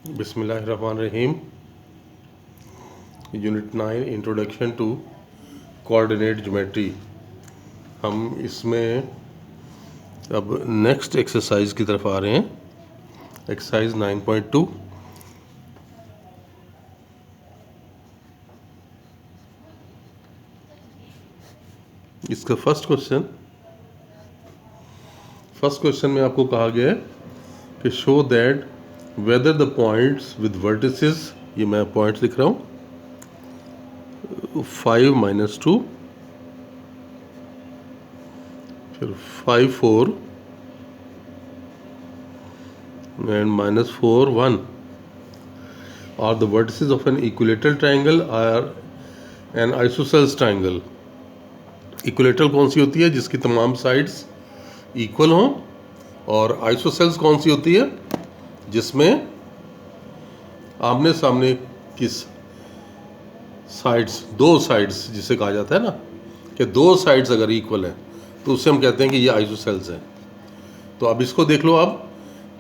बिस्मिल्लाहिर्रहमानिर्रहीम। Unit 9 introduction to coordinate geometry. हम इसमें अब नेक्स्ट एक्सरसाइज की तरफ आ रहे हैं। एक्सरसाइज 9.2। इसका फर्स्ट क्वेश्चन में आपको कहा गया है कि show that whether the points with vertices, ये मैं पॉइंट्स लिख रहा हूँ, 5 - 2, फिर 5 4 and -4 1 are the vertices of an equilateral triangle are an isosceles triangle। Equilateral कौन सी होती है? जिसकी तमाम साइड्स इक्वल हों। और आइसोसेल्स कौन सी होती है? जिसमें आमने सामने की साइड्स, दो साइड्स जिसे कहा जाता है ना, कि दो साइड्स अगर इक्वल हैं तो उससे हम कहते हैं कि ये आइसोसेल्स हैं। तो अब इसको देख लो आप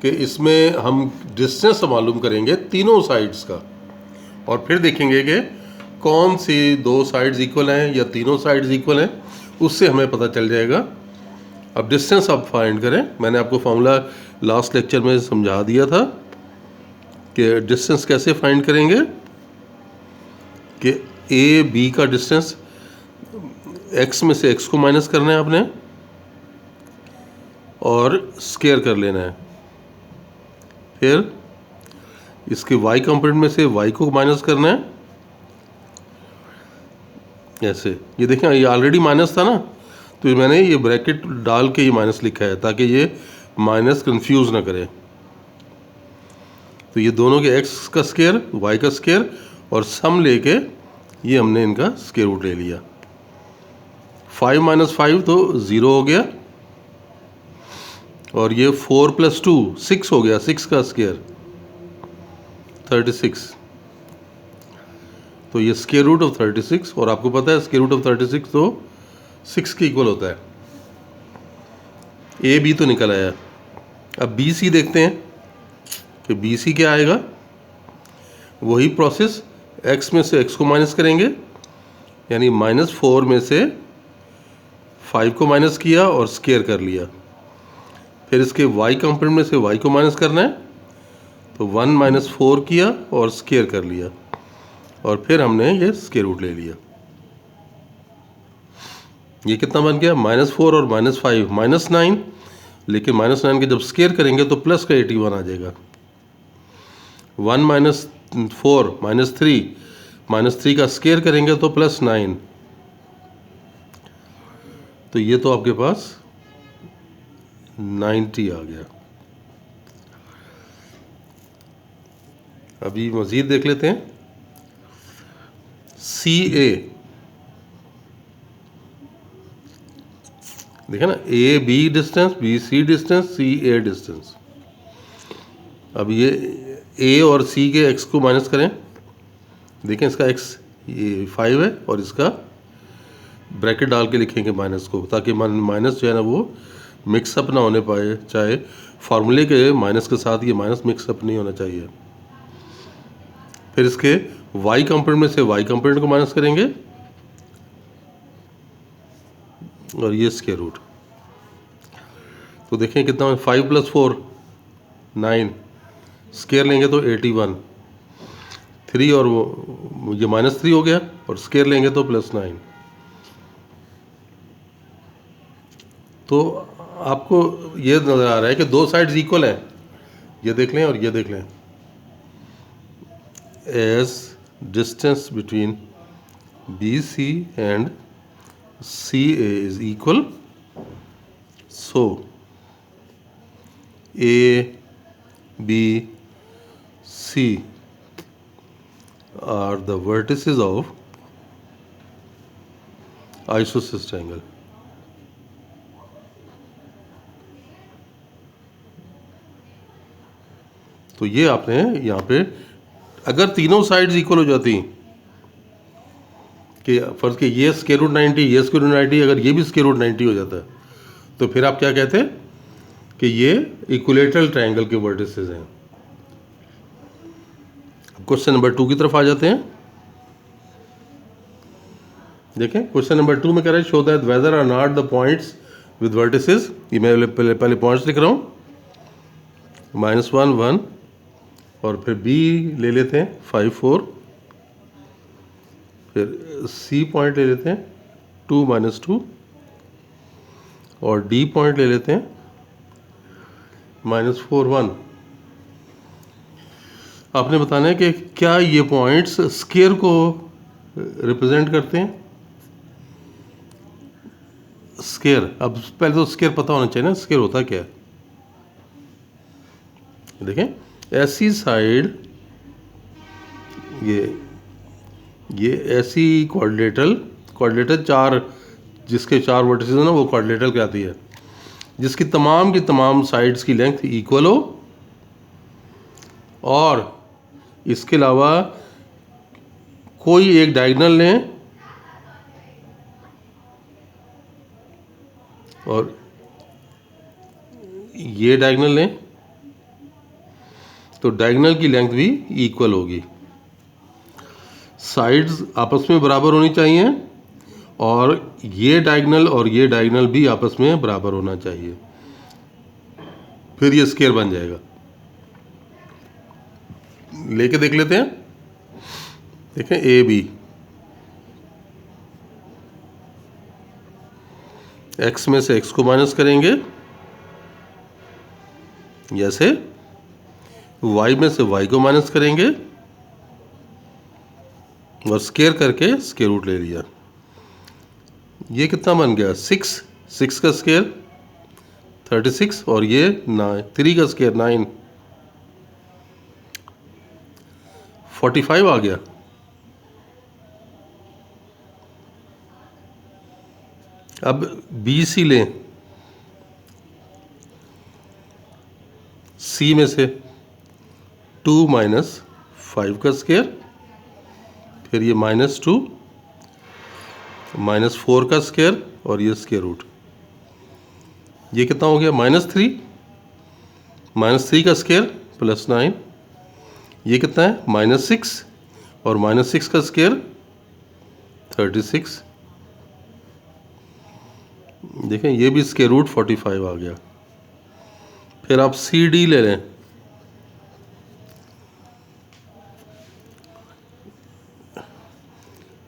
कि इसमें हम डिस्टेंस मालूम करेंगे तीनों साइड्स का, और फिर देखेंगे कि कौन सी दो साइड्स इक्वल हैं या तीनों साइड्स इक्वल हैं, उससे हमें पता चल जाएगा। अब डिस्टेंस आप फाइंड करें। मैंने आपको फॉर्मूला लास्ट लेक्चर में समझा दिया था कि डिस्टेंस कैसे फाइंड करेंगे, कि ए बी का डिस्टेंस एक्स में से एक्स को माइनस करना है आपने और स्क्वायर कर लेना है। फिर इसके वाई कंपोनेंट में से वाई को माइनस करना है, ऐसे। ये देखें, ये ऑलरेडी माइनस था ना, तो मैंने ये ब्रैकेट डाल के ये माइनस लिखा है ताकि ये माइनस कंफ्यूज ना करे। तो ये दोनों के एक्स का स्क्वायर, वाई का स्क्वायर और सम लेके ये हमने इनका स्क्वायर रूट ले लिया। 5 - 5 तो 0 हो गया, और ये 4 + 2 6 हो गया, 6 का स्क्वायर 36। तो ये स्क्वायर रूट ऑफ 36, और आपको पता है स्क्वायर रूट ऑफ 36 तो 6 के इक्वल होता है। ए बी तो निकल आया। अब बी सी देखते हैं कि बी सी क्या आएगा। वही प्रोसेस, एक्स में से एक्स को माइनस करेंगे, यानी -4 में से 5 को माइनस किया और स्क्वायर कर लिया। फिर इसके वाई कंपोनेंट में से वाई को माइनस करना है, तो 1 - 4 किया और स्क्वायर कर लिया, और फिर हमने ये स्क्वायर रूट ले लिया। ये कितना बन गया? -4 और -5 -9, लेकिन -9 के जब स्क्वायर करेंगे तो प्लस का 81 आ जाएगा। 1 - 4 -3 का स्क्वायर करेंगे तो +9। तो ये तो आपके पास 90 आ गया। अभी मज़ीद देख लेते हैं। सी ए, देखा ना, A B distance, B C distance, C A distance. अब ये ए और सी के एक्स को माइनस करें। देखें, इसका एक्स ये 5 है और इसका ब्रैकेट डाल के लिखेंगे माइनस को, ताकि माइनस जो है ना वो मिक्सअप ना होने पाए। चाहे फार्मूले के माइनस के साथ ये माइनस मिक्सअप नहीं होना चाहिए। फिर इसके वाई कंपोनेंट में से वाई कंपोनेंट को माइनस करेंगे, और ये स्क्वायर रूट। तो देखें कितना, 5 + 4 9, स्क्वायर लेंगे तो 81, 3 और ये -3 हो गया, और स्क्वायर लेंगे तो +9। तो आपको ये नज़र आ रहा है कि दो साइड्स इक्वल हैं। ये देख लें और ये देख लें। As distance between B C and C A is equal, so A B C are the vertices of isosceles triangle। तो ये आपने यहाँ पे, अगर तीनों साइड्स इक्वल हो जाती, कि फर्ज के ये स्क्वायर रूट 90, ये स्क्वायर रूट 90, अगर ये भी स्क्वायर रूट 90 हो जाता है, तो फिर आप क्या कहते हैं कि ये इक्विलेटरल ट्रायंगल के वर्टिसेस हैं। क्वेश्चन नंबर 2 की तरफ आ जाते हैं। देखें क्वेश्चन नंबर 2 में कह रहा है show that whether or not the points with vertices. ये मैं पहले पॉइंट्स लिख रहा हूँ, -1 1, और फिर बी ले लेते हैं 5 4, फिर सी पॉइंट ले लेते हैं 2 -2, और डी पॉइंट ले लेते हैं -4 1। आपने बताना है कि क्या ये पॉइंट्स स्केयर को रिप्रेजेंट करते हैं। स्केयर, अब पहले तो स्केयर पता होना चाहिए ना, स्केयर होता क्या है। देखें ऐसी साइड, ये ऐसी क्वाड्रिलेटरल चार, जिसके 4 वर्टिसेस हैं ना, वो क्वाड्रिलेटरल कहती है, जिसकी तमाम की तमाम साइड्स की लेंथ इक्वल हो, और इसके अलावा कोई एक डायगोनल लें और ये डायगोनल लें, तो डायगोनल की लेंथ भी इक्वल होगी। साइड्स आपस में बराबर होनी चाहिए, और ये डायगोनल और ये डायगोनल भी आपस में बराबर होना चाहिए, फिर ये स्क्वायर बन जाएगा। लेके देख लेते हैं। देखें ए बी, एक्स में से एक्स को माइनस करेंगे, जैसे वाई में से वाई को माइनस करेंगे, और स्केयर करके स्केयर रूट ले लिया। ये कितना बन गया 6, 6 का स्केयर 36, और ये 9, 3 का स्केयर 9, 45 आ गया। अब बी सी लें, सी में से 2 -5 का स्केयर, फिर ये -2 -4 का स्केयर, और ये स्केयर रूट। ये कितना हो गया -3, -3 का स्केयर +9, ये कितना है -6, और -6 का स्केयर 36। देखें ये भी स्केयर रूट 45 आ गया। फिर आप सी डी ले लें,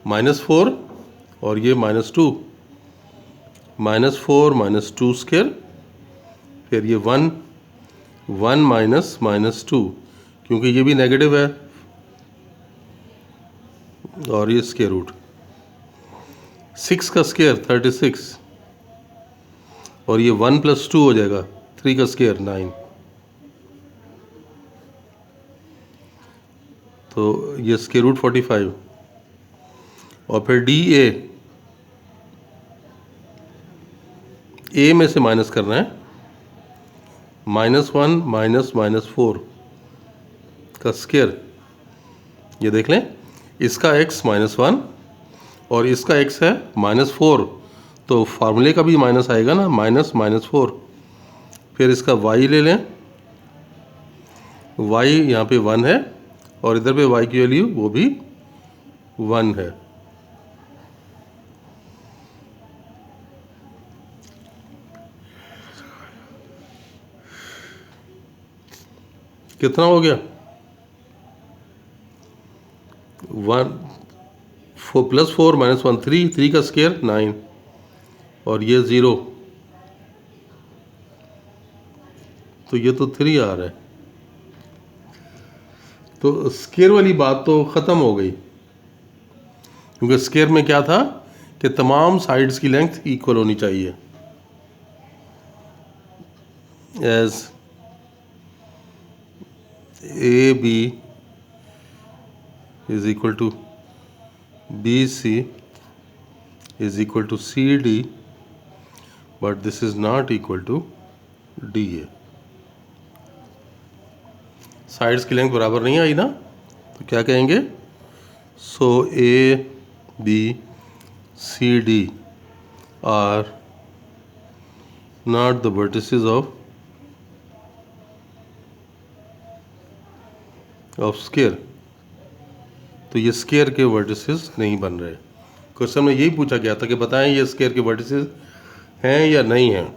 -4 और ये -2, -4 -2 स्केयर, फिर ये 1 1 -2, क्योंकि ये भी नेगेटिव है, और ये स्केयर रूट। 6 का स्केयर 36, और ये 1 + 2 हो जाएगा, 3 का स्केयर 9। तो ये स्केयर रूट 45, और फिर डी ए में से माइनस करना है, -1 -4 का स्केयर। ये देख लें, इसका x -1 और इसका x है -4, तो फार्मूले का भी माइनस आएगा ना, -4। फिर इसका y ले लें, y यहाँ पे 1 है, और इधर पे y की वैल्यू वो भी 1 है। कितना हो गया 1 4 + 4 -1 3, 3 का स्केयर 9, और ये 0, तो ये तो 3 आ रहा है। तो स्केयर वाली बात तो ख़त्म हो गई, क्योंकि स्केयर में क्या था कि तमाम साइड्स की लेंथ इक्वल होनी चाहिए। As A B is equal to B C is equal to C D, but this is not equal to D A. Sides की लेंथ बराबर नहीं आई ना, तो क्या कहेंगे, so A B C D are not the vertices of square. तो ये स्क्वायर के वर्टिसेस नहीं बन रहे। क्वेश्चन में यही पूछा गया था कि बताएं ये स्क्वायर के वर्टिसेस हैं या नहीं हैं।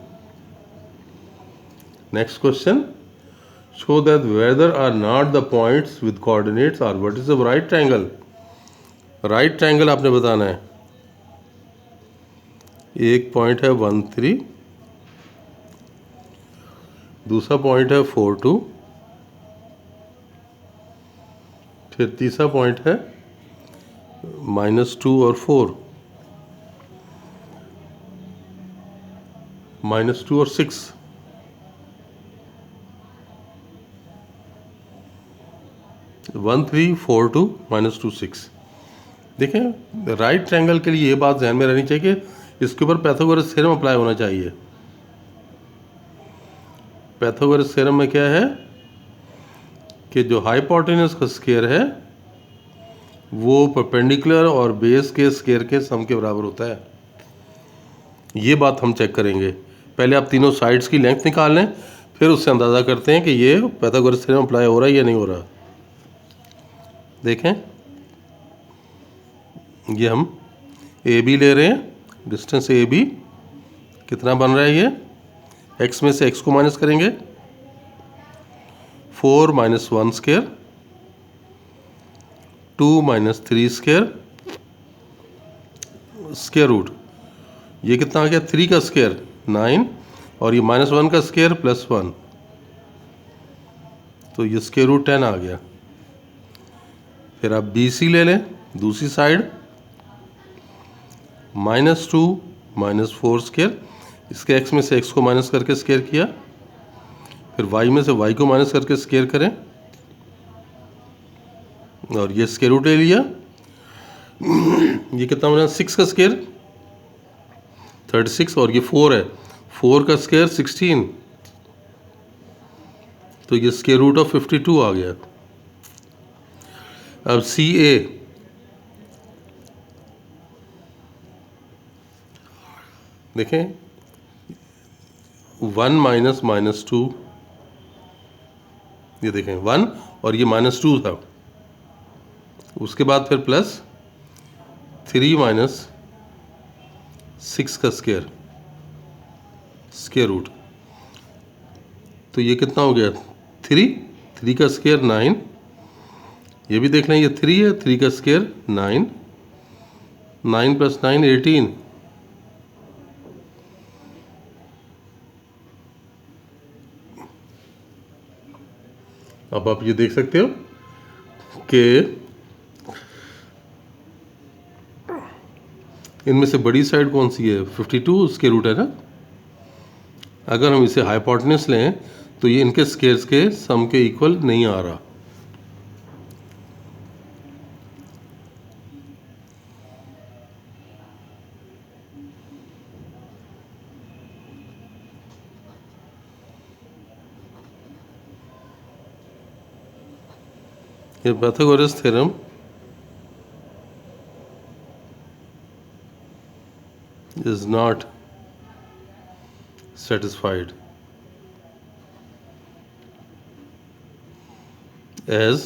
Next question, show that whether or not the points with coordinates are vertices of right triangle. Right triangle आपने बताना है। एक पॉइंट है 1 3, दूसरा पॉइंट है 4 2, फिर तीसरा पॉइंट है -2 और 4, -2 और 6, वन 3 4 2 -2 6। देखें राइट ट्रायंगल के लिए ये बात ध्यान में रहनी चाहिए कि इसके ऊपर पाइथागोरस थ्योरम अप्लाई होना चाहिए। पाइथागोरस थ्योरम में क्या है कि जो हाइपोटेन्यूज का स्क्वायर है वो परपेंडिकुलर और बेस के स्क्वायर के सम के बराबर होता है। ये बात हम चेक करेंगे। पहले आप तीनों साइड्स की लेंथ निकाल लें, फिर उससे अंदाज़ा करते हैं कि ये पाइथागोरस थ्योरम अप्लाई हो रहा है या नहीं हो रहा। देखें ये हम ए बी ले रहे हैं, डिस्टेंस ए बी कितना बन रहा है, ये x में से x को माइनस करेंगे, 4 - 1 स्क्वायर, 2 - 3 स्क्वायर, स्क्वायर रूट, ये कितना आ गया 3 का स्क्वायर 9 और ये -1 का स्क्वायर +1, तो ये स्क्वायर रूट 10 आ गया। फिर आप BC ले लें दूसरी साइड, -2 - 4 स्क्वायर, इसके x में से x को माइनस करके स्क्वायर किया, फिर y में से y को माइनस करके स्क्वायर करें और ये स्क्वायर रूट ले लिया। ये कितना बना 6 का स्क्वायर 36 और ये 4 है, 4 का स्क्वायर 16, तो ये स्क्वायर रूट ऑफ 52 आ गया। अब CA देखें 1 - -2, ये देखें 1 और ये -2 था, उसके बाद फिर +3 - 6 का स्क्वायर रूट, तो ये कितना हो गया 3 का स्क्वायर 9, ये भी देख लें ये 3 है, 3 का स्क्वायर 9, 9 + 9 18, अब आप ये देख सकते हो कि इनमें से बड़ी साइड कौन सी है 52 उसके रूट है ना। अगर हम इसे हाइपोटेन्यूज लें तो ये इनके स्क्वायर्स के सम के इक्वल नहीं आ रहा। ये Pythagoras theorem is not satisfied as,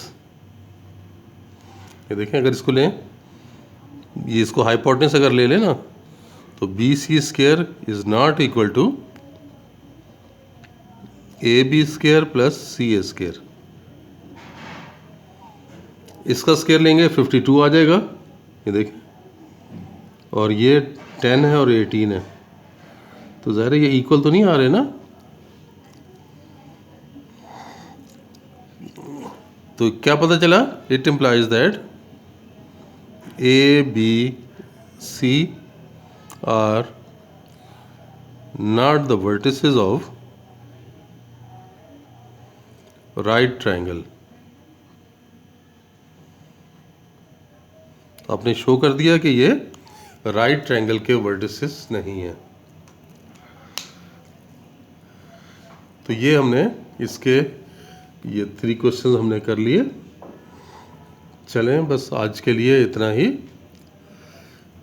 ये देखें अगर इसको लें, ये इसको हाइपोटेन्यूज अगर ले लें ना तो BC square is not equal to AB square + CA square. इसका स्क्वायर लेंगे 52 आ जाएगा, ये देखें, और ये 10 है और 18 है, तो ज़ाहिर है ये इक्वल तो नहीं आ रहे ना। तो क्या पता चला, it implies that ABC are not the vertices of right triangle. आपने शो कर दिया कि ये राइट ट्रायंगल के वर्टिसेस नहीं है। तो ये हमने इसके ये 3 क्वेश्चन हमने कर लिए। चलें बस आज के लिए इतना ही,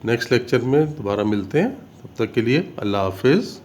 नेक्स्ट लेक्चर में दोबारा मिलते हैं, तब तक के लिए अल्लाह हाफिज़।